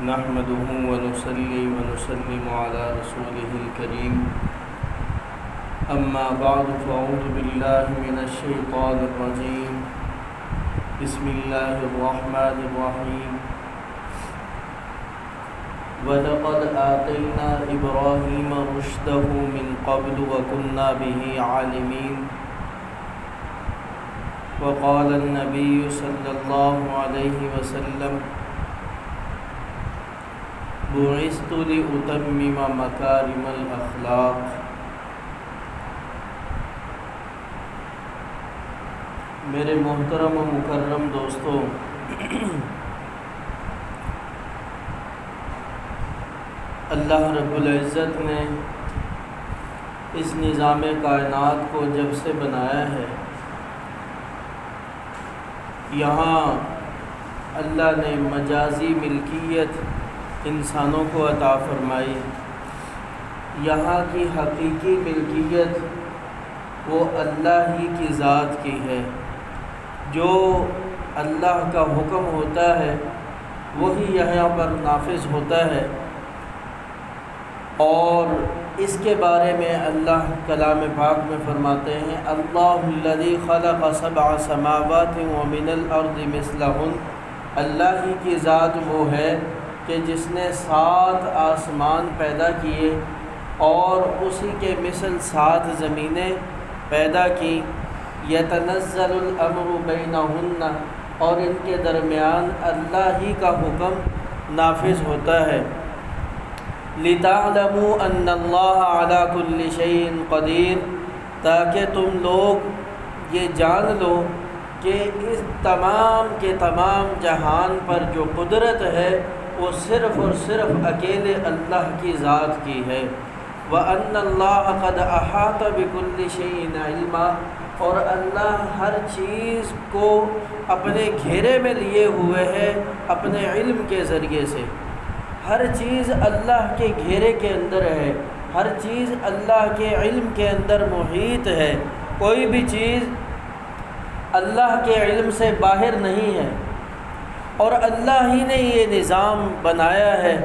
نحمده ونصلي ونسلم على رسوله الكريم أما بعد فأعوذ بالله من الشيطان الرجيم بسم الله الرحمن الرحيم وَلَقَدْ آتَيْنَا إِبْرَاهِيمَ رُشْدَهُ مِنْ قَبْلُ وَكُنَّا بِهِ عَالِمِينَ وقال النبي صلى الله عليه وسلم بعثت لأتمم مكارم الأخلاق۔ میرے محترم و مکرم دوستو، اللہ رب العزت نے اس نظام کائنات کو جب سے بنایا ہے، یہاں اللہ نے مجازی ملکیت انسانوں کو عطا فرمائی۔ یہاں کی حقیقی ملکیت وہ اللہ ہی کی ذات کی ہے۔ جو اللہ کا حکم ہوتا ہے وہی یہاں پر نافذ ہوتا ہے، اور اس کے بارے میں اللہ کلام پاک میں فرماتے ہیں اللہ الذی خلق سبع سماوات ومن الارض مثلہن۔ اللہ ہی کی ذات وہ ہے کہ جس نے 7 آسمان پیدا کیے اور اسی کے مثل 7 زمینیں پیدا کی۔ یتنزل الامر بینہن، اور ان کے درمیان اللہ ہی کا حکم نافذ ہوتا ہے۔ لِتَعْلَمُوا أَنَّ اللَّهَ عَلَى كُلِّ شَيْءٍ قَدِيرٌ، تاکہ تم لوگ یہ جان لو کہ اس تمام کے تمام جہان پر جو قدرت ہے وہ صرف اور صرف اکیلے اللہ کی ذات کی ہے۔ وَأَنَّ اللَّهَ قَدْ أَحَاطَ بِكُلِّ شَيْءٍ عِلْمًا، اور اللہ ہر چیز کو اپنے گھیرے میں لیے ہوئے ہے اپنے علم کے ذریعے سے۔ ہر چیز اللہ کے گھیرے کے اندر ہے، ہر چیز اللہ کے علم کے اندر محیط ہے۔ کوئی بھی چیز اللہ کے علم سے باہر نہیں ہے، اور اللہ ہی نے یہ نظام بنایا ہے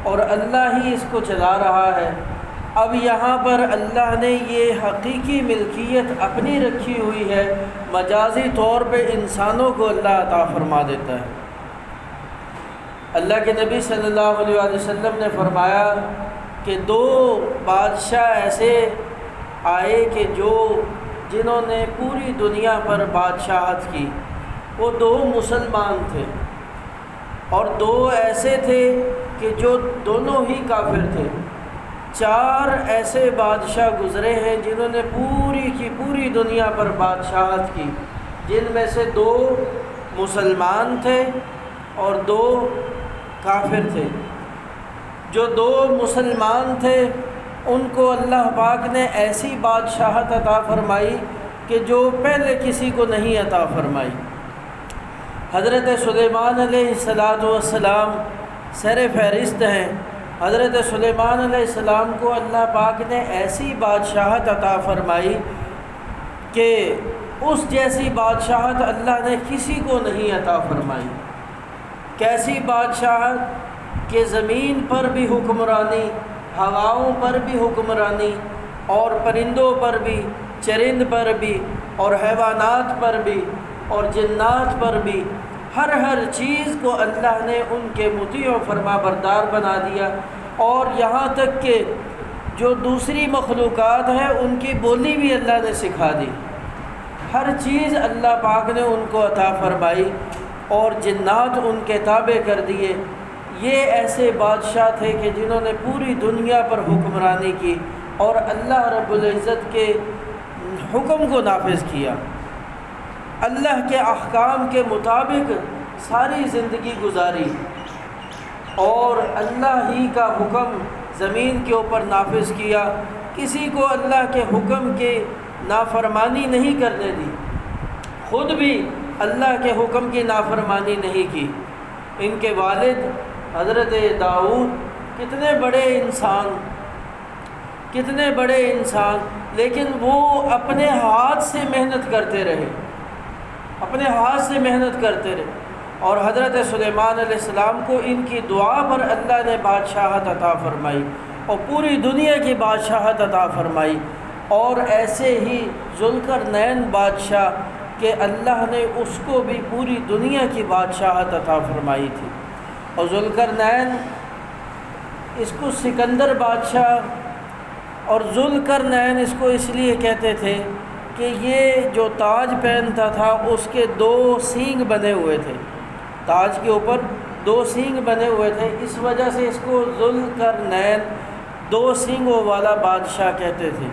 اور اللہ ہی اس کو چلا رہا ہے۔ اب یہاں پر اللہ نے یہ حقیقی ملکیت اپنی رکھی ہوئی ہے، مجازی طور پہ انسانوں کو اللہ عطا فرما دیتا ہے۔ اللہ کے نبی صلی اللہ علیہ وسلم نے فرمایا کہ 2 بادشاہ ایسے آئے کہ جنہوں نے پوری دنیا پر بادشاہت کی۔ وہ 2 مسلمان تھے، اور 2 ایسے تھے کہ جو دونوں ہی کافر تھے۔ 4 ایسے بادشاہ گزرے ہیں جنہوں نے پوری کی پوری دنیا پر بادشاہت کی، جن میں سے 2 مسلمان تھے اور 2 کافر تھے۔ جو 2 مسلمان تھے ان کو اللہ پاک نے ایسی بادشاہت عطا فرمائی کہ جو پہلے کسی کو نہیں عطا فرمائی۔ حضرت سلیمان علیہ السلام سر فہرست ہیں۔ حضرت سلیمان علیہ السلام کو اللہ پاک نے ایسی بادشاہت عطا فرمائی کہ اس جیسی بادشاہت اللہ نے کسی کو نہیں عطا فرمائی۔ کیسی بادشاہت کہ زمین پر بھی حکمرانی، ہواؤں پر بھی حکمرانی، اور پرندوں پر بھی، چرند پر بھی، اور حیوانات پر بھی، اور جنات پر بھی، ہر چیز کو اللہ نے ان کے مطیع و فرما بردار بنا دیا۔ اور یہاں تک کہ جو دوسری مخلوقات ہیں ان کی بولی بھی اللہ نے سکھا دی۔ ہر چیز اللہ پاک نے ان کو عطا فرمائی، اور جنات ان کے تابع کر دیے۔ یہ ایسے بادشاہ تھے کہ جنہوں نے پوری دنیا پر حکمرانی کی اور اللہ رب العزت کے حکم کو نافذ کیا، اللہ کے احکام کے مطابق ساری زندگی گزاری، اور اللہ ہی کا حکم زمین کے اوپر نافذ کیا۔ کسی کو اللہ کے حکم کی نافرمانی نہیں کرنے دی، خود بھی اللہ کے حکم کی نافرمانی نہیں کی۔ ان کے والد حضرت داؤد کتنے بڑے انسان، لیکن وہ اپنے ہاتھ سے محنت کرتے رہے، اور حضرت سلیمان علیہ السلام کو ان کی دعا پر اللہ نے بادشاہت عطا فرمائی اور پوری دنیا کی بادشاہت عطا فرمائی۔ اور ایسے ہی ذوالقرنین بادشاہ کہ اللہ نے اس کو بھی پوری دنیا کی بادشاہت عطا فرمائی تھی۔ اور ذوالقرنین، اس کو سکندر بادشاہ اور ذوالقرنین اس کو اس لیے کہتے تھے کہ یہ جو تاج پہنتا تھا اس کے 2 سینگ بنے ہوئے تھے، تاج کے اوپر 2 سینگ بنے ہوئے تھے، اس وجہ سے اس کو ذوالقرنین 2 سینگوں والا بادشاہ کہتے تھے۔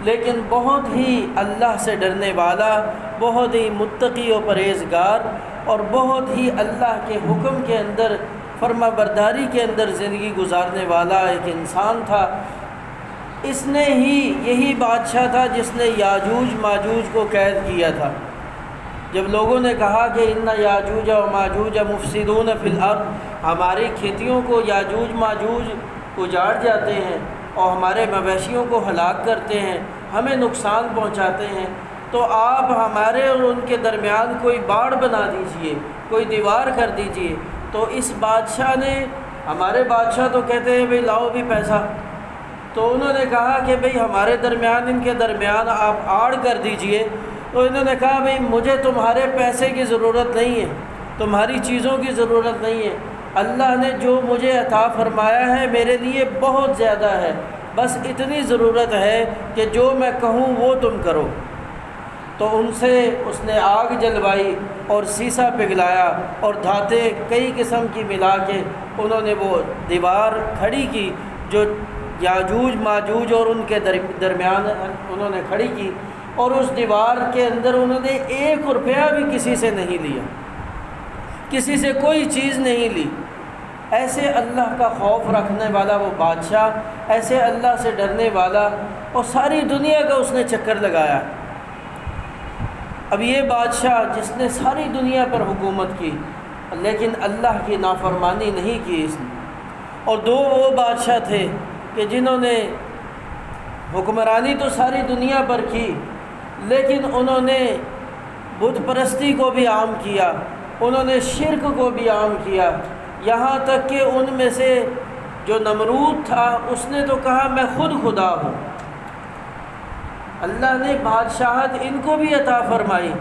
لیکن بہت ہی اللہ سے ڈرنے والا، بہت ہی متقی و پرہیزگار اور بہت ہی اللہ کے حکم کے اندر فرما برداری کے اندر زندگی گزارنے والا ایک انسان تھا۔ اس نے ہی یہی بادشاہ تھا جس نے یاجوج ماجوج کو قید کیا تھا۔ جب لوگوں نے کہا کہ ان یاجوج و ماجوج مفسدون فی الارض، ہماری کھیتیوں کو یاجوج ماجوج اجاڑ جاتے ہیں اور ہمارے مویشیوں کو ہلاک کرتے ہیں، ہمیں نقصان پہنچاتے ہیں، تو آپ ہمارے اور ان کے درمیان کوئی باڑ بنا دیجئے، کوئی دیوار کر دیجئے۔ تو اس بادشاہ نے، ہمارے بادشاہ تو کہتے ہیں بھئی لاؤ بھی پیسہ، تو انہوں نے کہا کہ بھئی ہمارے درمیان ان کے درمیان آپ آڑ کر دیجئے۔ تو انہوں نے کہا بھئی مجھے تمہارے پیسے کی ضرورت نہیں ہے، تمہاری چیزوں کی ضرورت نہیں ہے، اللہ نے جو مجھے عطا فرمایا ہے میرے لیے بہت زیادہ ہے، بس اتنی ضرورت ہے کہ جو میں کہوں وہ تم کرو۔ تو ان سے اس نے آگ جلوائی اور سیسا پگھلایا اور دھاتیں کئی قسم کی ملا کے انہوں نے وہ دیوار کھڑی کی جو یاجوج ماجوج اور ان کے درمیان انہوں نے کھڑی کی، اور اس دیوار کے اندر انہوں نے 1 روپیہ بھی کسی سے نہیں لیا، کسی سے کوئی چیز نہیں لی۔ ایسے اللہ کا خوف رکھنے والا وہ بادشاہ، ایسے اللہ سے ڈرنے والا، اور ساری دنیا کا اس نے چکر لگایا۔ اب یہ بادشاہ جس نے ساری دنیا پر حکومت کی لیکن اللہ کی نافرمانی نہیں کی اس نے، اور 2 وہ بادشاہ تھے کہ جنہوں نے حکمرانی تو ساری دنیا پر کی لیکن انہوں نے بت پرستی کو بھی عام کیا، انہوں نے شرک کو بھی عام کیا، یہاں تک کہ ان میں سے جو نمرود تھا اس نے تو کہا میں خود خدا ہوں۔ اللہ نے بادشاہت ان کو بھی عطا فرمائی،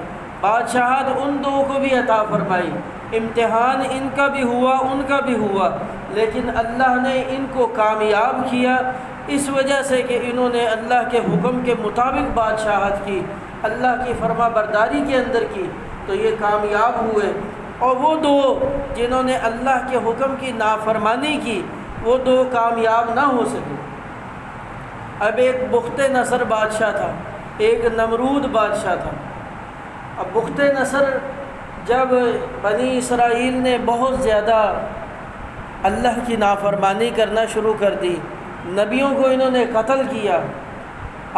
بادشاہت ان 2 کو بھی عطا فرمائی، امتحان ان کا بھی ہوا ان کا بھی ہوا، لیکن اللہ نے ان کو کامیاب کیا اس وجہ سے کہ انہوں نے اللہ کے حکم کے مطابق بادشاہت کی، اللہ کی فرما برداری کے اندر کی، تو یہ کامیاب ہوئے۔ اور وہ 2 جنہوں نے اللہ کے حکم کی نافرمانی کی وہ 2 کامیاب نہ ہو سکے۔ اب ایک بخت نصر بادشاہ تھا، ایک نمرود بادشاہ تھا۔ اب بخت نصر جب بنی اسرائیل نے بہت زیادہ اللہ کی نافرمانی کرنا شروع کر دی، نبیوں کو انہوں نے قتل کیا،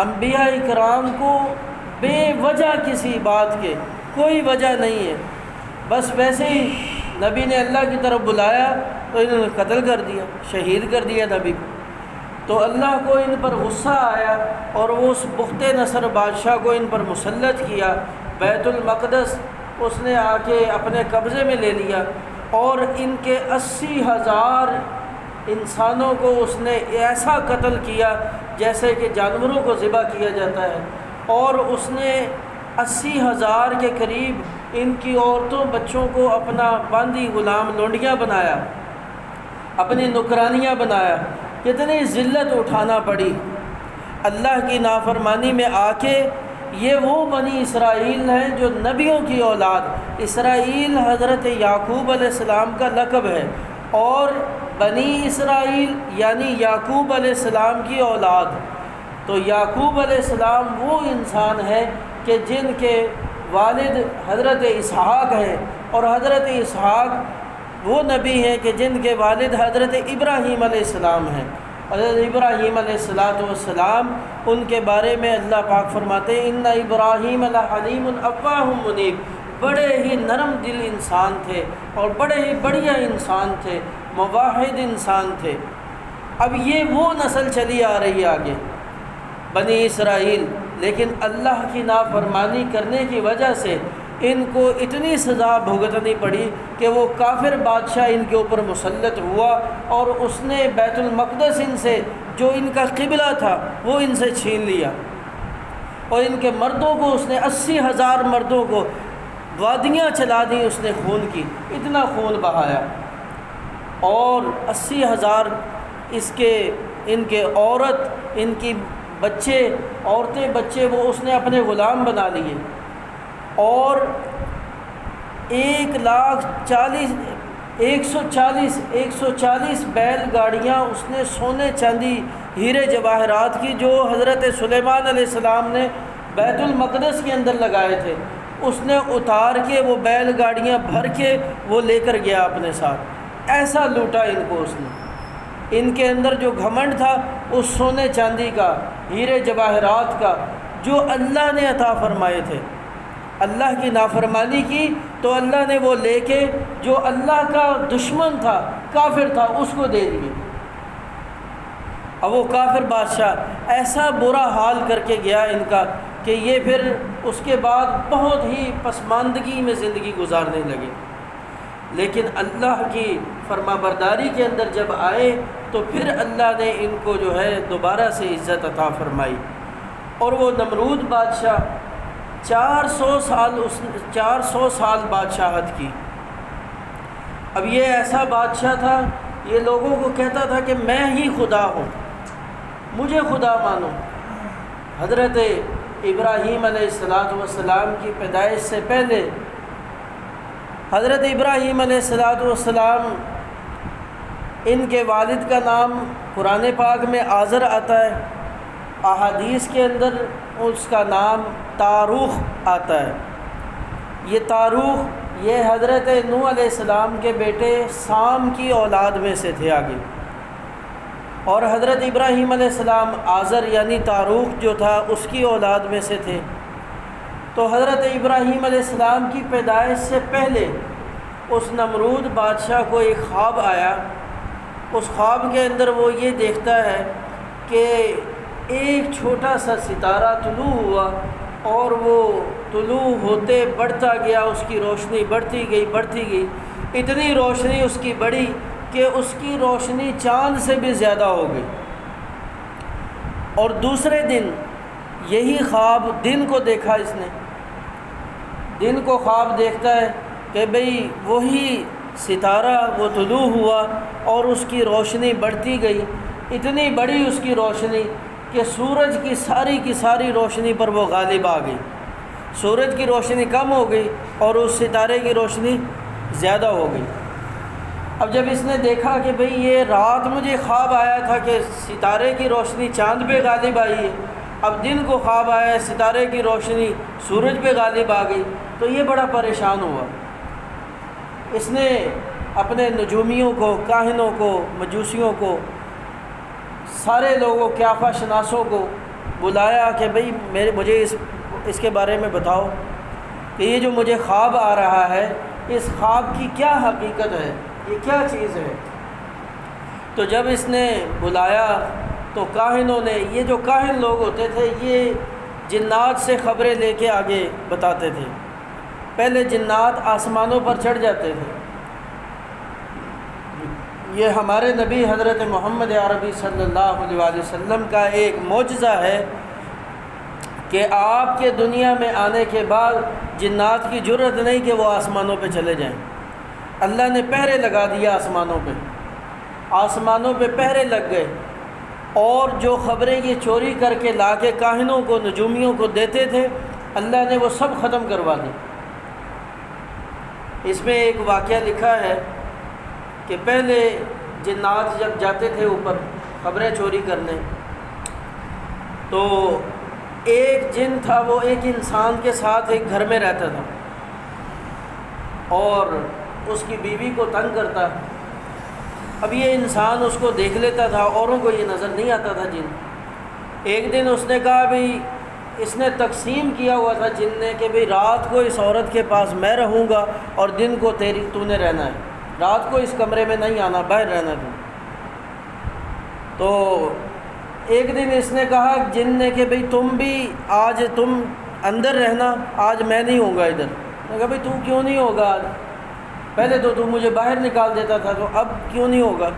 انبیاء اکرام کو بے وجہ کسی بات کے کوئی وجہ نہیں ہے، بس ویسے ہی نبی نے اللہ کی طرف بلایا تو انہوں نے قتل کر دیا، شہید کر دیا نبی کو۔ تو اللہ کو ان پر غصہ آیا اور وہ اس بخت نصر بادشاہ کو ان پر مسلط کیا، بیت المقدس اس نے آ کے اپنے قبضے میں لے لیا، اور ان کے 80,000 انسانوں کو اس نے ایسا قتل کیا جیسے کہ جانوروں کو ذبح کیا جاتا ہے، اور اس نے 80,000 کے قریب ان کی عورتوں بچوں کو اپنا باندی غلام لونڈیاں بنایا، اپنی نکرانیاں بنایا۔ کتنی ذلت اٹھانا پڑی اللہ کی نافرمانی میں آ کے۔ یہ وہ بنی اسرائیل ہیں جو نبیوں کی اولاد، اسرائیل حضرت یعقوب علیہ السلام کا لقب ہے، اور بنی اسرائیل یعنی یعقوب علیہ السلام کی اولاد۔ تو یعقوب علیہ السلام وہ انسان ہے کہ جن کے والد حضرت اسحاق ہیں، اور حضرت اسحاق وہ نبی ہیں کہ جن کے والد حضرت ابراہیم علیہ السلام ہیں۔ حضرت ابراہیم علیہ السلام ان کے بارے میں اللہ پاک فرماتے ہیں ان ابراہیم لحلیم اوّاہ منیب، بڑے ہی نرم دل انسان تھے اور بڑے ہی بڑھیا انسان تھے، موحد انسان تھے۔ اب یہ وہ نسل چلی آ رہی ہے آگے بنی اسرائیل، لیکن اللہ کی نافرمانی کرنے کی وجہ سے ان کو اتنی سزا بھگتنی پڑی کہ وہ کافر بادشاہ ان کے اوپر مسلط ہوا، اور اس نے بیت المقدس ان سے، جو ان کا قبلہ تھا، وہ ان سے چھین لیا، اور ان کے مردوں کو اس نے 80,000 مردوں کو وادیاں چلا دیں اس نے خون کی، اتنا خون بہایا، اور 80,000 ان کے عورت، ان کی بچے، عورتیں بچے، وہ اس نے اپنے غلام بنا لیے، اور 140 بیل گاڑیاں اس نے سونے چاندی ہیرے جواہرات کی، جو حضرت سلیمان علیہ السلام نے بیت المقدس کے اندر لگائے تھے، اس نے اتار کے وہ بیل گاڑیاں بھر کے وہ لے کر گیا اپنے ساتھ۔ ایسا لوٹا ان کو اس نے، ان کے اندر جو گھمنڈ تھا اس سونے چاندی کا، ہیرے جواہرات کا، جو اللہ نے عطا فرمائے تھے، اللہ کی نافرمانی کی تو اللہ نے وہ لے کے، جو اللہ کا دشمن تھا، کافر تھا، اس کو دے دیے۔ اب وہ کافر بادشاہ ایسا برا حال کر کے گیا ان کا کہ یہ پھر اس کے بعد بہت ہی پسماندگی میں زندگی گزارنے لگے، لیکن اللہ کی فرما برداری کے اندر جب آئے تو پھر اللہ نے ان کو جو ہے دوبارہ سے عزت عطا فرمائی، اور وہ نمرود بادشاہ 400 سال بادشاہت کی۔ اب یہ ایسا بادشاہ تھا، یہ لوگوں کو کہتا تھا کہ میں ہی خدا ہوں، مجھے خدا مانو۔ حضرت ابراہیم علیہ السلام کی پیدائش سے پہلے حضرت ابراہیم علیہ السلام، ان کے والد کا نام قرآن پاک میں آزر آتا ہے، احادیث کے اندر اس کا نام تاروخ آتا ہے۔ یہ تاروخ یہ حضرت نوح علیہ السلام کے بیٹے سام کی اولاد میں سے تھے آگے، اور حضرت ابراہیم علیہ السلام آزر یعنی تاروخ جو تھا اس کی اولاد میں سے تھے۔ تو حضرت ابراہیم علیہ السلام کی پیدائش سے پہلے اس نمرود بادشاہ کو ایک خواب آیا۔ اس خواب کے اندر وہ یہ دیکھتا ہے کہ ایک چھوٹا سا ستارہ طلوع ہوا، اور وہ طلوع ہوتے بڑھتا گیا، اس کی روشنی بڑھتی گئی، اتنی روشنی اس کی بڑھی کہ اس کی روشنی چاند سے بھی زیادہ ہو گئی۔ اور دوسرے دن یہی خواب دن کو دیکھا، اس نے دن کو خواب دیکھتا ہے کہ بھئی وہی ستارہ وہ طلوع ہوا اور اس کی روشنی بڑھتی گئی، اتنی بڑی اس کی روشنی کہ سورج کی ساری روشنی پر وہ غالب آ گئی۔ سورج کی روشنی کم ہو گئی اور اس ستارے کی روشنی زیادہ ہو گئی۔ اب جب اس نے دیکھا کہ بھئی یہ رات مجھے خواب آیا تھا کہ ستارے کی روشنی چاند پہ غالب آئی ہے، اب دن کو خواب آیا ہے ستارے کی روشنی سورج پہ غالب آ گئی، تو یہ بڑا پریشان ہوا۔ اس نے اپنے نجومیوں کو، کاہنوں کو، مجوسیوں کو، سارے لوگوں، قیافہ شناسوں کو بلایا کہ بھئی مجھے اس کے بارے میں بتاؤ کہ یہ جو مجھے خواب آ رہا ہے، اس خواب کی کیا حقیقت ہے، یہ کیا چیز ہے۔ تو جب اس نے بلایا تو کاہنوں نے، یہ جو کاہن لوگ ہوتے تھے یہ جنات سے خبریں لے کے آگے بتاتے تھے۔ پہلے جنات آسمانوں پر چڑھ جاتے تھے۔ یہ ہمارے نبی حضرت محمد عربی صلی اللہ علیہ وسلم کا ایک معجزہ ہے کہ آپ کے دنیا میں آنے کے بعد جنات کی جرأت نہیں کہ وہ آسمانوں پہ چلے جائیں۔ اللہ نے پہرے لگا دیا آسمانوں پہ پہرے لگ گئے، اور جو خبریں یہ چوری کر کے لا کے کاہنوں کو، نجومیوں کو دیتے تھے، اللہ نے وہ سب ختم کروا دی۔ اس میں ایک واقعہ لکھا ہے کہ پہلے جنات جب جاتے تھے اوپر خبریں چوری کرنے، تو ایک جن تھا، وہ ایک انسان کے ساتھ ایک گھر میں رہتا تھا اور اس کی بیوی کو تنگ کرتا۔ اب یہ انسان اس کو دیکھ لیتا تھا، اوروں کو یہ نظر نہیں آتا تھا جن۔ ایک دن اس نے کہا بھئی، اس نے تقسیم کیا ہوا تھا جن نے کہ بھئی رات کو اس عورت کے پاس میں رہوں گا اور دن کو تو نے رہنا ہے، رات کو اس کمرے میں نہیں آنا، باہر رہنا تو۔ تو ایک دن اس نے کہا جن نے کہ بھئی تم بھی آج تم اندر رہنا، آج میں نہیں ہوں گا ادھر، نے کہا بھئی تو کیوں نہیں ہوگا آج؟ پہلے تو مجھے باہر نکال دیتا تھا، تو اب کیوں نہیں ہوگا؟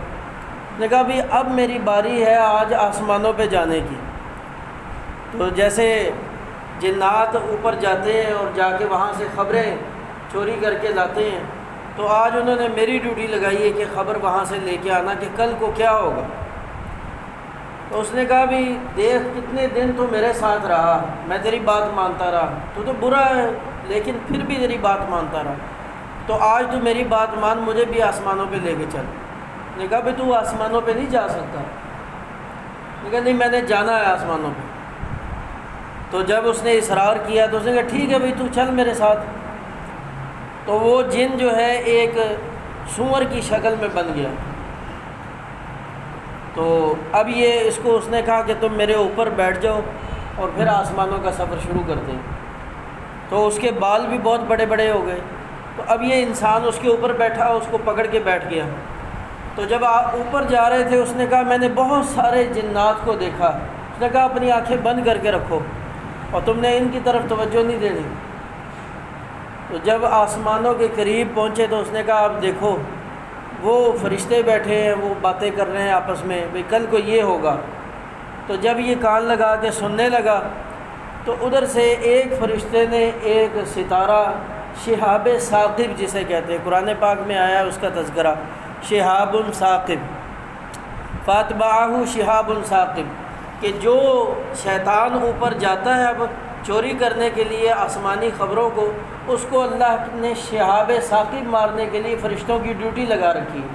نے کہا بھی اب میری باری ہے آج آسمانوں پہ جانے کی۔ تو جیسے جنات اوپر جاتے ہیں اور جا کے وہاں سے خبریں چوری کر کے لاتے ہیں، تو آج انہوں نے میری ڈیوٹی لگائی ہے کہ خبر وہاں سے لے کے آنا کہ کل کو کیا ہوگا۔ تو اس نے کہا بھی دیکھ کتنے دن تو میرے ساتھ رہا، میں تیری بات مانتا رہا، تو برا ہے لیکن پھر بھی تیری بات مانتا رہا، تو آج تو میری بات مان، مجھے بھی آسمانوں پہ لے کے چل۔ نے کہا بھی تو آسمانوں پہ نہیں جا سکتا؟ نے کہا نہیں میں نے جانا ہے آسمانوں پہ۔ تو جب اس نے اصرار کیا تو اس نے کہا ٹھیک ہے بھئی تو چل میرے ساتھ۔ تو وہ جن جو ہے ایک سور کی شکل میں بن گیا۔ تو اب یہ اس کو اس نے کہا کہ تم میرے اوپر بیٹھ جاؤ اور پھر آسمانوں کا سفر شروع کرتے ہیں۔ تو اس کے بال بھی بہت بڑے بڑے ہو گئے، تو اب یہ انسان اس کے اوپر بیٹھا، اس کو پکڑ کے بیٹھ گیا۔ تو جب آپ اوپر جا رہے تھے اس نے کہا میں نے بہت سارے جنات کو دیکھا۔ اس نے کہا اپنی آنکھیں بند کر کے رکھو اور تم نے ان کی طرف توجہ نہیں دینی۔ تو جب آسمانوں کے قریب پہنچے تو اس نے کہا اب دیکھو وہ فرشتے بیٹھے ہیں، وہ باتیں کر رہے ہیں آپس میں بھئی کل کو یہ ہوگا۔ تو جب یہ کان لگا کے سننے لگا تو ادھر سے ایک فرشتے نے ایک ستارہ شہاب ثاقب جسے کہتے ہیں، قرآن پاک میں آیا اس کا تذکرہ شہاب ثاقب، فاتبعہ شہاب ثاقب، کہ جو شیطان اوپر جاتا ہے اب چوری کرنے کے لیے آسمانی خبروں کو، اس کو اللہ نے شہاب ثاقب مارنے کے لیے فرشتوں کی ڈیوٹی لگا رکھی ہے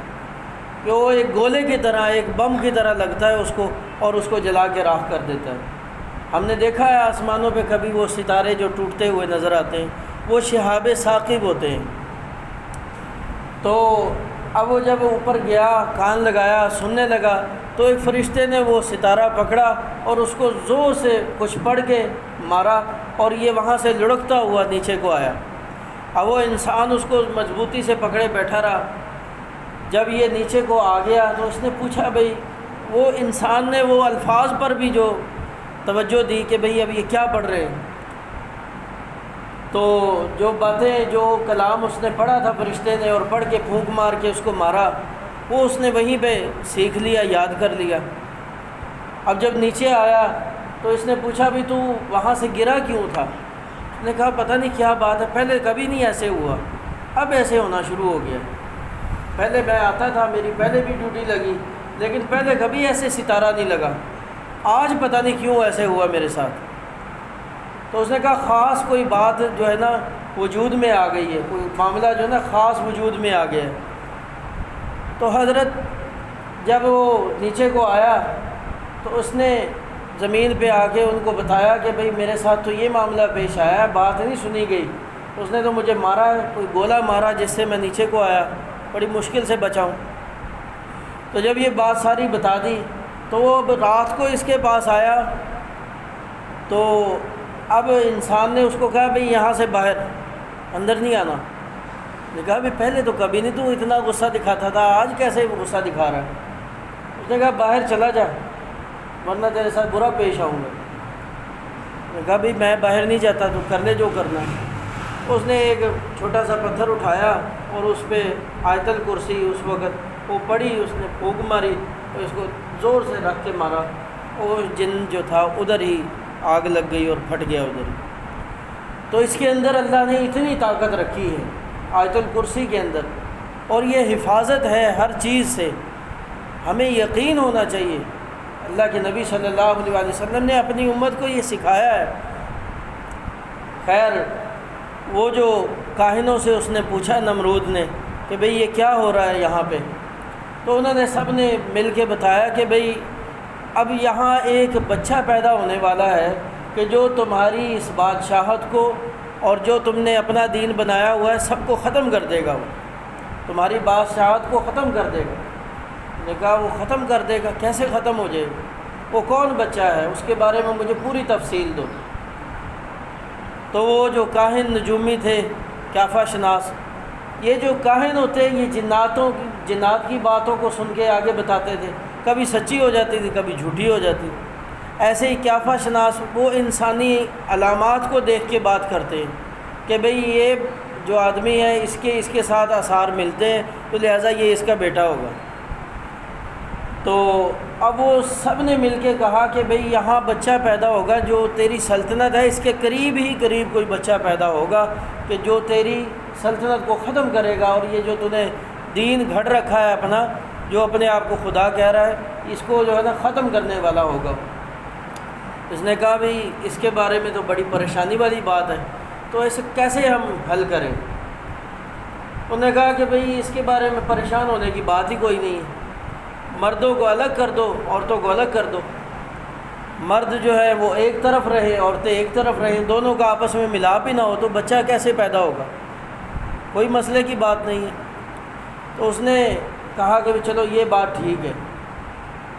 کہ وہ ایک گولے کی طرح، ایک بم کی طرح لگتا ہے اس کو اور اس کو جلا کے راکھ کر دیتا ہے۔ ہم نے دیکھا ہے آسمانوں پہ کبھی وہ ستارے جو ٹوٹتے ہوئے نظر آتے ہیں وہ شہاب ثاقب ہوتے ہیں۔ تو اب وہ جب اوپر گیا، کان لگایا، سننے لگا، تو ایک فرشتے نے وہ ستارہ پکڑا اور اس کو زور سے کچھ پڑھ کے مارا اور یہ وہاں سے لڑکتا ہوا نیچے کو آیا۔ اب وہ انسان اس کو مضبوطی سے پکڑے بیٹھا رہا۔ جب یہ نیچے کو آ گیا تو اس نے پوچھا بھئی وہ انسان نے وہ الفاظ پر بھی جو توجہ دی کہ بھئی اب یہ کیا پڑھ رہے ہیں، تو جو باتیں جو کلام اس نے پڑھا تھا فرشتے نے اور پڑھ کے پھونک مار کے اس کو مارا، وہ اس نے وہیں پہ سیکھ لیا، یاد کر لیا۔ اب جب نیچے آیا تو اس نے پوچھا بھی تو وہاں سے گرا کیوں تھا؟ اس نے کہا پتہ نہیں کیا بات ہے، پہلے کبھی نہیں ایسے ہوا، اب ایسے ہونا شروع ہو گیا۔ پہلے میں آتا تھا، میری پہلے بھی ڈیوٹی لگی، لیکن پہلے کبھی ایسے ستارہ نہیں لگا، آج پتہ نہیں کیوں ایسے ہوا میرے ساتھ۔ تو اس نے کہا خاص کوئی بات جو ہے نا وجود میں آ گئی ہے، کوئی معاملہ جو ہے نا خاص وجود میں آ گیا ہے۔ تو حضرت جب وہ نیچے کو آیا تو اس نے زمین پہ آ کے ان کو بتایا کہ بھئی میرے ساتھ تو یہ معاملہ پیش آیا ہے، بات نہیں سنی گئی، اس نے تو مجھے مارا ہے، کوئی گولا مارا جس سے میں نیچے کو آیا، بڑی مشکل سے بچا ہوں۔ تو جب یہ بات ساری بتا دی تو وہ اب رات کو اس کے پاس آیا، تو اب انسان نے اس کو کہا بھئی یہاں سے باہر، اندر نہیں آنا۔ نے کہا بھی پہلے تو کبھی نہیں تو اتنا غصہ دکھاتا تھا، آج کیسے غصہ دکھا رہا ہے؟ اس نے کہا باہر چلا جا ورنہ تیرے ساتھ برا پیش آؤں گا۔ نے کہا بھی میں باہر نہیں جاتا، تو کر لے جو کرنا ہے۔ اس نے ایک چھوٹا سا پتھر اٹھایا اور اس پہ آیت الکرسی اس وقت وہ پڑھی، اس نے پھونک ماری اور اس کو زور سے رکھ کے مارا، اور جن جو تھا ادھر ہی آگ لگ گئی اور پھٹ گیا ادھر ہی۔ تو اس کے اندر اللہ نے اتنی طاقت رکھی ہے آیت الکرسی کے اندر، اور یہ حفاظت ہے ہر چیز سے، ہمیں یقین ہونا چاہیے۔ اللہ کے نبی صلی اللہ علیہ وسلم نے اپنی امت کو یہ سکھایا ہے۔ خیر وہ جو کاہنوں سے اس نے پوچھا نمرود نے کہ بھئی یہ کیا ہو رہا ہے یہاں پہ، تو انہوں نے سب نے مل کے بتایا کہ بھئی اب یہاں ایک بچہ پیدا ہونے والا ہے کہ جو تمہاری اس بادشاہت کو اور جو تم نے اپنا دین بنایا ہوا ہے سب کو ختم کر دے گا، وہ تمہاری بادشاہت کو ختم کر دے گا۔ نے کہا وہ ختم کر دے گا، کیسے ختم ہو جائے گا؟ وہ کون بچہ ہے، اس کے بارے میں مجھے پوری تفصیل دو۔ تو وہ جو کاہن نجومی تھے، کیافہ شناس، یہ جو کاہن ہوتے ہیں یہ جنات کی باتوں کو سن کے آگے بتاتے تھے، کبھی سچی ہو جاتی تھی کبھی جھوٹی ہو جاتی تھی۔ ایسے ہی کیافہ شناس وہ انسانی علامات کو دیکھ کے بات کرتے ہیں کہ بھئی یہ جو آدمی ہے اس کے ساتھ آثار ملتے ہیں، تو لہٰذا یہ اس کا بیٹا ہوگا۔ تو اب وہ سب نے مل کے کہا کہ بھئی یہاں بچہ پیدا ہوگا جو تیری سلطنت ہے اس کے قریب ہی قریب کوئی بچہ پیدا ہوگا کہ جو تیری سلطنت کو ختم کرے گا، اور یہ جو تو نے دین گھڑ رکھا ہے اپنا، جو اپنے آپ کو خدا کہہ رہا ہے، اس کو جو ہے نا ختم کرنے والا ہوگا۔ اس نے کہا بھئی اس کے بارے میں تو بڑی پریشانی والی بات ہے، تو ایسے کیسے ہم حل کریں؟ انہوں نے کہا کہ بھئی اس کے بارے میں پریشان ہونے کی بات ہی کوئی نہیں ہے، مردوں کو الگ کر دو، عورتوں کو الگ کر دو، مرد جو ہے وہ ایک طرف رہے، عورتیں ایک طرف رہیں، دونوں کا آپس میں ملاپ ہی نہ ہو تو بچہ کیسے پیدا ہوگا؟ کوئی مسئلے کی بات نہیں ہے۔ تو اس نے کہا کہ چلو یہ بات ٹھیک ہے،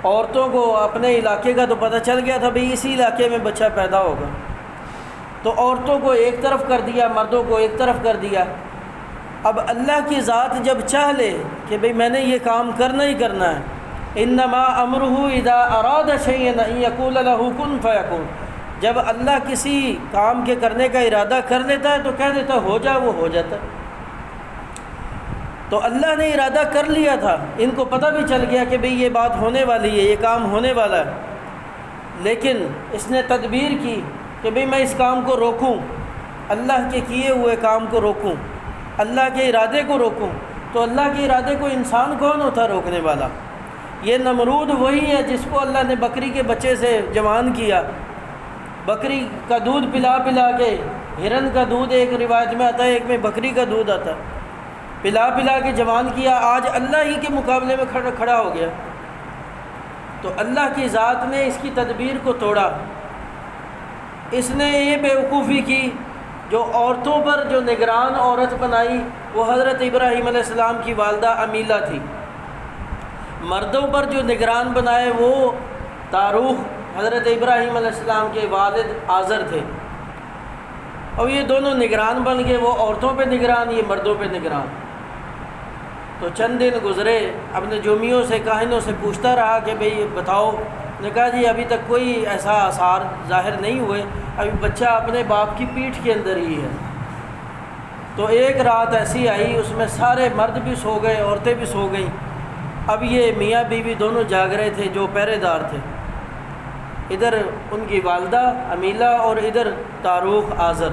عورتوں کو اپنے علاقے کا تو پتہ چل گیا تھا بھئی اسی علاقے میں بچہ پیدا ہوگا، تو عورتوں کو ایک طرف کر دیا، مردوں کو ایک طرف کر دیا۔ اب اللہ کی ذات جب چاہ لے کہ بھئی میں نے یہ کام کرنا ہی کرنا ہے، انما امرہ اذا اراد شیئا ان یقول لہ کن فیکون، جب اللہ کسی کام کے کرنے کا ارادہ کر لیتا ہے تو کہہ دیتا ہے ہو جا، وہ ہو جاتا ہے۔ تو اللہ نے ارادہ کر لیا تھا، ان کو پتہ بھی چل گیا کہ بھئی یہ بات ہونے والی ہے، یہ کام ہونے والا ہے، لیکن اس نے تدبیر کی کہ بھئی میں اس کام کو روکوں، اللہ کے کیے ہوئے کام کو روکوں، اللہ کے ارادے کو روکوں۔ تو اللہ کے ارادے کو انسان کون ہوتا روکنے والا؟ یہ نمرود وہی ہے جس کو اللہ نے بکری کے بچے سے جوان کیا، بکری کا دودھ پلا پلا کے، ہرن کا دودھ ایک روایت میں آتا ہے، ایک میں بکری کا دودھ آتا ہے، پلا پلا کے جوان کیا، آج اللہ ہی کے مقابلے میں کھڑا ہو گیا۔ تو اللہ کی ذات نے اس کی تدبیر کو توڑا۔ اس نے یہ بیوقوفی کی، جو عورتوں پر جو نگران عورت بنائی وہ حضرت ابراہیم علیہ السلام کی والدہ امیلہ تھی، مردوں پر جو نگران بنائے وہ تاروخ حضرت ابراہیم علیہ السلام کے والد آزر تھے، اور یہ دونوں نگران بن گئے، وہ عورتوں پہ نگران، یہ مردوں پہ نگران۔ تو چند دن گزرے، اپنے جومیوں سے، کاہنوں سے پوچھتا رہا کہ بھئی بتاؤ، نے کہا جی ابھی تک کوئی ایسا آثار ظاہر نہیں ہوئے، ابھی بچہ اپنے باپ کی پیٹھ کے اندر ہی ہے۔ تو ایک رات ایسی آئی، اس میں سارے مرد بھی سو گئے، عورتیں بھی سو گئیں، اب یہ میاں بیوی دونوں جاگ رہے تھے جو پہرے دار تھے، ادھر ان کی والدہ امیلہ اور ادھر تاروخ آزر۔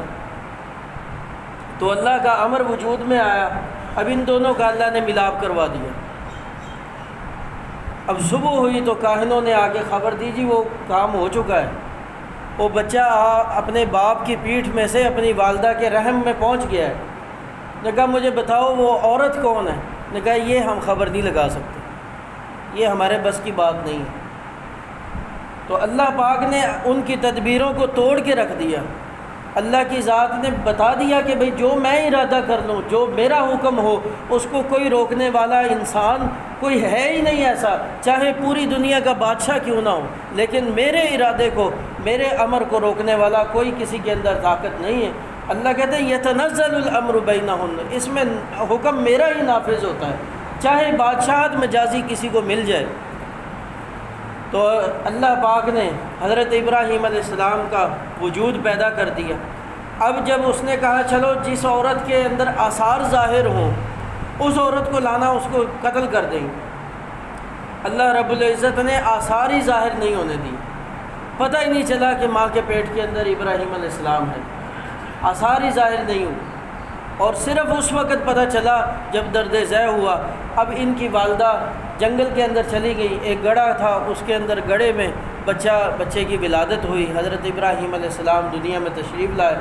تو اللہ کا امر وجود میں آیا، اب ان دونوں کا اللہ نے ملاپ کروا دیا۔ اب صبح ہوئی تو کاہنوں نے آ کے خبر دی جی وہ کام ہو چکا ہے، وہ بچہ اپنے باپ کی پیٹھ میں سے اپنی والدہ کے رحم میں پہنچ گیا ہے۔ نے کہا مجھے بتاؤ وہ عورت کون ہے؟ نے کہا یہ ہم خبر نہیں لگا سکتے، یہ ہمارے بس کی بات نہیں ہے۔ تو اللہ پاک نے ان کی تدبیروں کو توڑ کے رکھ دیا۔ اللہ کی ذات نے بتا دیا کہ بھئی جو میں ارادہ کر لوں، جو میرا حکم ہو، اس کو کوئی روکنے والا انسان کوئی ہے ہی نہیں ایسا، چاہے پوری دنیا کا بادشاہ کیوں نہ ہو، لیکن میرے ارادے کو، میرے امر کو روکنے والا کوئی کسی کے اندر طاقت نہیں ہے۔ اللہ کہتے ہیں یتنزل الامر بینہن، اس میں حکم میرا ہی نافذ ہوتا ہے، چاہے بادشاہت مجازی کسی کو مل جائے۔ تو اللہ پاک نے حضرت ابراہیم علیہ السلام کا وجود پیدا کر دیا۔ اب جب اس نے کہا چلو جس عورت کے اندر آثار ظاہر ہوں اس عورت کو لانا، اس کو قتل کر دیں، اللہ رب العزت نے آثار ہی ظاہر نہیں ہونے دی، پتہ ہی نہیں چلا کہ ماں کے پیٹ کے اندر ابراہیم علیہ السلام ہے، آثار ہی ظاہر نہیں ہوئے، اور صرف اس وقت پتہ چلا جب درد ذہ ہوا۔ اب ان کی والدہ جنگل کے اندر چلی گئی، ایک گڑھا تھا، اس کے اندر گڑھے میں بچے کی ولادت ہوئی، حضرت ابراہیم علیہ السلام دنیا میں تشریف لائے،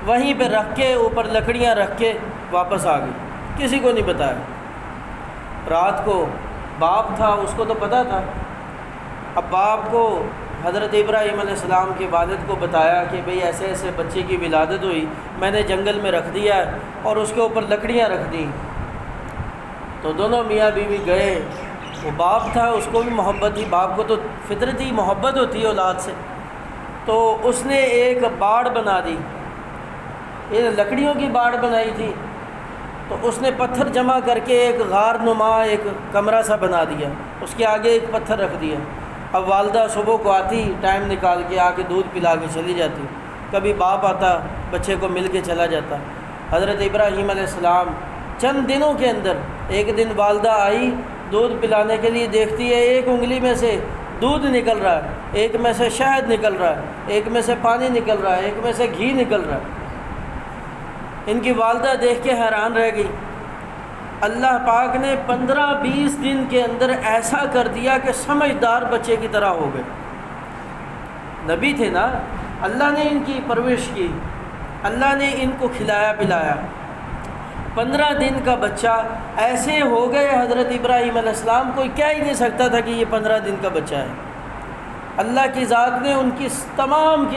وہیں پہ رکھ کے اوپر لکڑیاں رکھ کے واپس آ گئی، کسی کو نہیں بتایا۔ رات کو باپ تھا، اس کو تو پتہ تھا، اب باپ کو حضرت ابراہیم علیہ السلام کے والد کو بتایا کہ بھئی ایسے ایسے بچے کی ولادت ہوئی، میں نے جنگل میں رکھ دیا ہے اور اس کے اوپر لکڑیاں رکھ دیں۔ تو دونوں میاں بیوی گئے، وہ باپ تھا، اس کو بھی محبت تھی، باپ کو تو فطرتی محبت ہوتی ہے اولاد سے، تو اس نے ایک باڑ بنا دی، یہ لکڑیوں کی باڑ بنائی تھی، تو اس نے پتھر جمع کر کے ایک غار نما ایک کمرہ سا بنا دیا، اس کے آگے ایک پتھر رکھ دیا۔ اب والدہ صبح کو آتی، ٹائم نکال کے آ کے دودھ پلا کے چلی جاتی، کبھی باپ آتا بچے کو مل کے چلا جاتا۔ حضرت ابراہیم علیہ السلام چند دنوں کے اندر، ایک دن والدہ آئی دودھ پلانے کے لیے، دیکھتی ہے ایک انگلی میں سے دودھ نکل رہا ہے، ایک میں سے شہد نکل رہا ہے، ایک میں سے پانی نکل رہا ہے، ایک میں سے گھی نکل رہا ہے۔ ان کی والدہ دیکھ کے حیران رہ گئی۔ اللہ پاک نے 15-20 دن کے اندر ایسا کر دیا کہ سمجھدار بچے کی طرح ہو گئے۔ نبی تھے نا، اللہ نے ان کی پرورش کی، اللہ نے ان کو کھلایا پلایا۔ 15 دن کا بچہ ایسے ہو گئے حضرت ابراہیم علیہ السلام، کوئی کہہ ہی نہیں سکتا تھا کہ یہ 15 دن کا بچہ ہے۔ اللہ کی ذات نے ان کی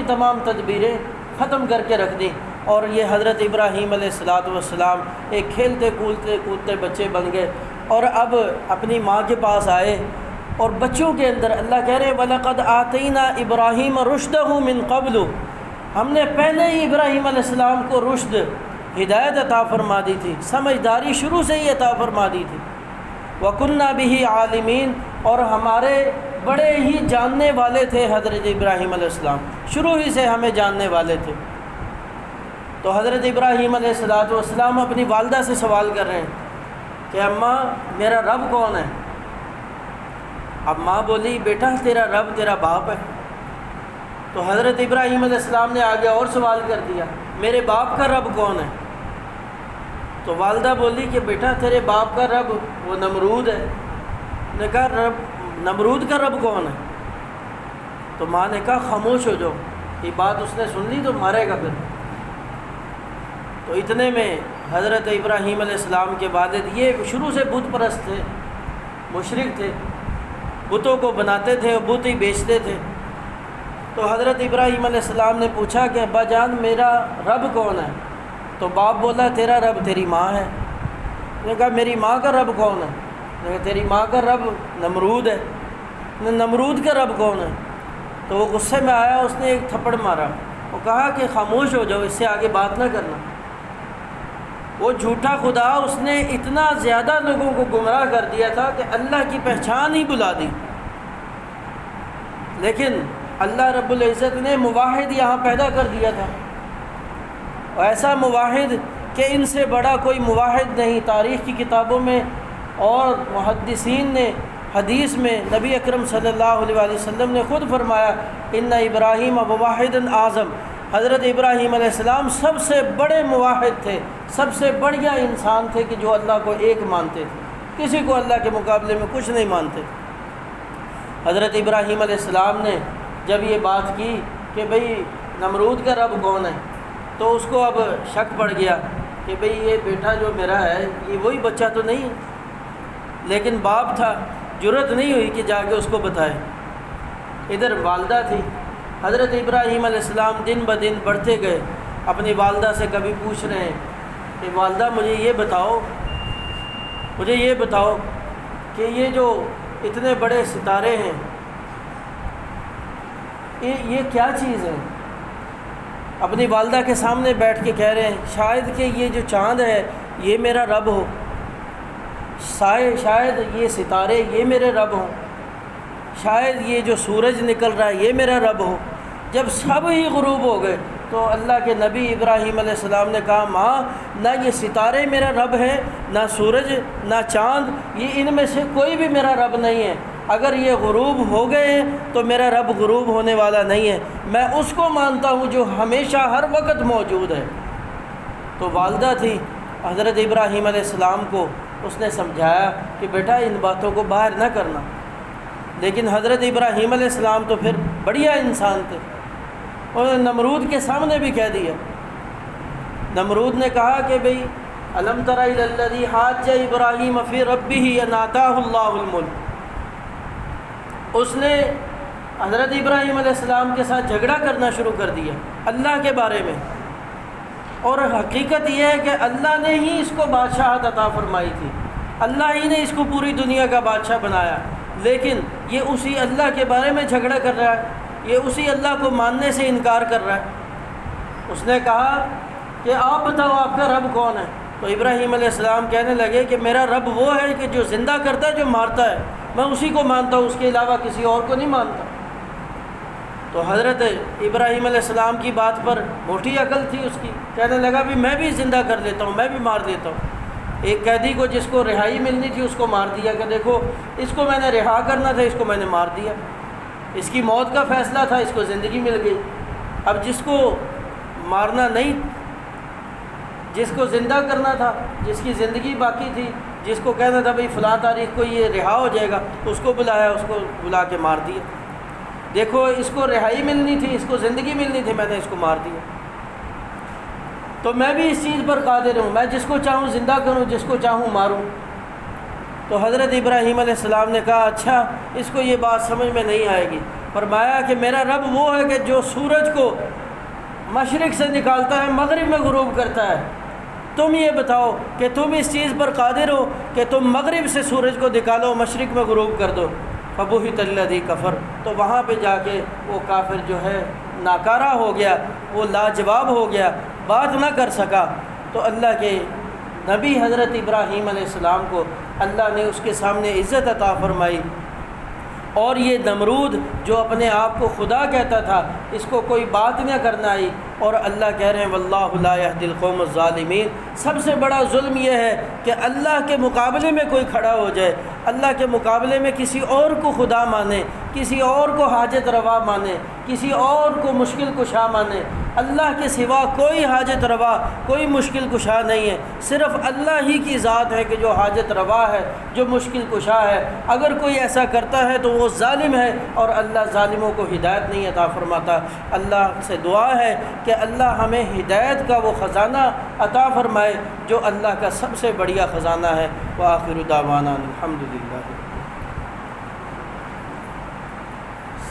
تمام تدبیریں ختم کر کے رکھ دیں، اور یہ حضرت ابراہیم علیہ السلام ایک کھیلتے کودتے بچے بن گئے، اور اب اپنی ماں کے پاس آئے۔ اور بچوں کے اندر اللہ کہہ رہے وَلَقَدْ آتَيْنَا إِبْرَاهِيمَ رُشْدَهُ مِنْ قَبْلُ، ہم نے پہلے ہی ابراہیم علیہ السلام کو رشد، ہدایت عطا فرما دی تھی، سمجھداری شروع سے ہی عطا فرما دی تھی۔ وَكُنَّا بِهِ عَالِمِينَ، اور ہمارے بڑے ہی جاننے والے تھے حضرت ابراہیم علیہ السلام، شروع ہی سے ہمیں جاننے والے تھے۔ تو حضرت ابراہیم علیہ السلام اپنی والدہ سے سوال کر رہے ہیں کہ اماں میرا رب کون ہے؟ اب ماں بولی بیٹا تیرا رب تیرا باپ ہے۔ تو حضرت ابراہیم علیہ السلام نے آگے اور سوال کر دیا میرے باپ کا رب کون ہے؟ تو والدہ بولی کہ بیٹا تیرے باپ کا رب وہ نمرود ہے۔ نے کہا رب نمرود کا رب کون ہے؟ تو ماں نے کہا خاموش ہو جاؤ، یہ بات اس نے سن لی تو مارے گا پھر۔ تو اتنے میں حضرت ابراہیم علیہ السلام کے والد یہ شروع سے بت پرست تھے، مشرک تھے، بتوں کو بناتے تھے اور بت ہی بیچتے تھے۔ تو حضرت ابراہیم علیہ السلام نے پوچھا کہ ابا جان میرا رب کون ہے؟ تو باپ بولا تیرا رب تیری ماں ہے۔ نے کہا میری ماں کا رب کون ہے؟ نے کہا تیری ماں کا رب نمرود ہے۔ نمرود کا رب کون ہے؟ تو وہ غصے میں آیا، اس نے ایک تھپڑ مارا، وہ کہا کہ خاموش ہو جاؤ، اس سے آگے بات نہ کرنا۔ وہ جھوٹا خدا اس نے اتنا زیادہ لوگوں کو گمراہ کر دیا تھا کہ اللہ کی پہچان ہی بلا دی۔ لیکن اللہ رب العزت نے مواحد یہاں پیدا کر دیا تھا، اور ایسا مواحد کہ ان سے بڑا کوئی مواحد نہیں۔ تاریخ کی کتابوں میں اور محدثین نے حدیث میں نبی اکرم صلی اللہ علیہ وسلم نے خود فرمایا ان ابراہیم وواحد اعظم، حضرت ابراہیم علیہ السلام سب سے بڑے مواحد تھے، سب سے بڑھیا انسان تھے کہ جو اللہ کو ایک مانتے تھے، کسی کو اللہ کے مقابلے میں کچھ نہیں مانتے تھے۔ حضرت ابراہیم علیہ السلام نے جب یہ بات کی کہ بھئی نمرود کا رب کون ہے، تو اس کو اب شک پڑ گیا کہ بھئی یہ بیٹا جو میرا ہے یہ وہی بچہ تو نہیں، لیکن باپ تھا، جرأت نہیں ہوئی کہ جا کے اس کو بتائے۔ ادھر والدہ تھی، حضرت ابراہیم علیہ السلام دن بدن بڑھتے گئے، اپنی والدہ سے کبھی پوچھ رہے ہیں کہ والدہ مجھے یہ بتاؤ کہ یہ جو اتنے بڑے ستارے ہیں یہ کیا چیز ہے؟ اپنی والدہ کے سامنے بیٹھ کے کہہ رہے ہیں شاید کہ یہ جو چاند ہے یہ میرا رب ہو، شاید یہ ستارے یہ میرے رب ہوں، شاید یہ جو سورج نکل رہا ہے یہ میرا رب ہو۔ جب سب ہی غروب ہو گئے تو اللہ کے نبی ابراہیم علیہ السلام نے کہا ماں نہ یہ ستارے میرا رب ہے، نہ سورج، نہ چاند، یہ ان میں سے کوئی بھی میرا رب نہیں ہے۔ اگر یہ غروب ہو گئے ہیں تو میرا رب غروب ہونے والا نہیں ہے، میں اس کو مانتا ہوں جو ہمیشہ ہر وقت موجود ہے۔ تو والدہ تھی حضرت ابراہیم علیہ السلام کو اس نے سمجھایا کہ بیٹا ان باتوں کو باہر نہ کرنا، لیکن حضرت ابراہیم علیہ السلام تو پھر بڑھیا انسان تھے، انہوں نے نمرود کے سامنے بھی کہہ دیا۔ نمرود نے کہا کہ بھئی الم تر الی الذی حاج ابراہیم فی ربہ ان آتاہ اللہ الملک، اس نے حضرت ابراہیم علیہ السلام کے ساتھ جھگڑا کرنا شروع کر دیا اللہ کے بارے میں، اور حقیقت یہ ہے کہ اللہ نے ہی اس کو بادشاہت عطا فرمائی تھی، اللہ ہی نے اس کو پوری دنیا کا بادشاہ بنایا، لیکن یہ اسی اللہ کے بارے میں جھگڑا کر رہا ہے، یہ اسی اللہ کو ماننے سے انکار کر رہا ہے۔ اس نے کہا کہ آپ بتاؤ آپ کا رب کون ہے؟ تو ابراہیم علیہ السلام کہنے لگے کہ میرا رب وہ ہے کہ جو زندہ کرتا ہے، جو مارتا ہے، میں اسی کو مانتا ہوں، اس کے علاوہ کسی اور کو نہیں مانتا۔ تو حضرت ابراہیم علیہ السلام کی بات پر موٹی عقل تھی اس کی، کہنے لگا بھی میں بھی زندہ کر لیتا ہوں، میں بھی مار دیتا ہوں۔ ایک قیدی کو جس کو رہائی ملنی تھی اس کو مار دیا کہ دیکھو اس کو میں نے رہا کرنا تھا، اس کو میں نے مار دیا، اس کی موت کا فیصلہ تھا، اس کو زندگی مل گئی۔ اب جس کو مارنا نہیں، جس کو زندہ کرنا تھا، جس کی زندگی باقی تھی، جس کو کہنا تھا بھئی فلاں تاریخ کو یہ رہا ہو جائے گا، اس کو بلایا، اس کو بلا کے مار دیا۔ دیکھو اس کو رہائی ملنی تھی، اس کو زندگی ملنی تھی، میں نے اس کو مار دیا۔ تو میں بھی اس چیز پر قادر ہوں، میں جس کو چاہوں زندہ کروں، جس کو چاہوں ماروں۔ تو حضرت ابراہیم علیہ السلام نے کہا اچھا اس کو یہ بات سمجھ میں نہیں آئے گی۔ فرمایا کہ میرا رب وہ ہے کہ جو سورج کو مشرق سے نکالتا ہے مغرب میں غروب کرتا ہے، تم یہ بتاؤ کہ تم اس چیز پر قادر ہو کہ تم مغرب سے سورج کو نکالو مشرق میں غروب کر دو۔ فبہت الذی کفر، تو وہاں پہ جا کے وہ کافر جو ہے ناکارہ ہو گیا، وہ لاجواب ہو گیا، بات نہ کر سکا۔ تو اللہ کے نبی حضرت ابراہیم علیہ السلام کو اللہ نے اس کے سامنے عزت عطا فرمائی، اور یہ نمرود جو اپنے آپ کو خدا کہتا تھا اس کو کوئی بات نہ کرنا آئی، اور اللہ کہہ رہے ہیں واللہ لا یہدی القوم الظالمین۔ سب سے بڑا ظلم یہ ہے کہ اللہ کے مقابلے میں کوئی کھڑا ہو جائے، اللہ کے مقابلے میں کسی اور کو خدا مانے، کسی اور کو حاجت روا مانے، کسی اور کو مشکل کشا مانے۔ اللہ کے سوا کوئی حاجت روا، کوئی مشکل کشا نہیں ہے، صرف اللہ ہی کی ذات ہے کہ جو حاجت روا ہے، جو مشکل کشا ہے۔ اگر کوئی ایسا کرتا ہے تو وہ ظالم ہے، اور اللہ ظالموں کو ہدایت نہیں عطا فرماتا۔ اللہ سے دعا ہے کہ اللہ ہمیں ہدایت کا وہ خزانہ عطا فرمائے جو اللہ کا سب سے بڑھیا خزانہ ہے۔ وآخر دعوانا الحمدللہ۔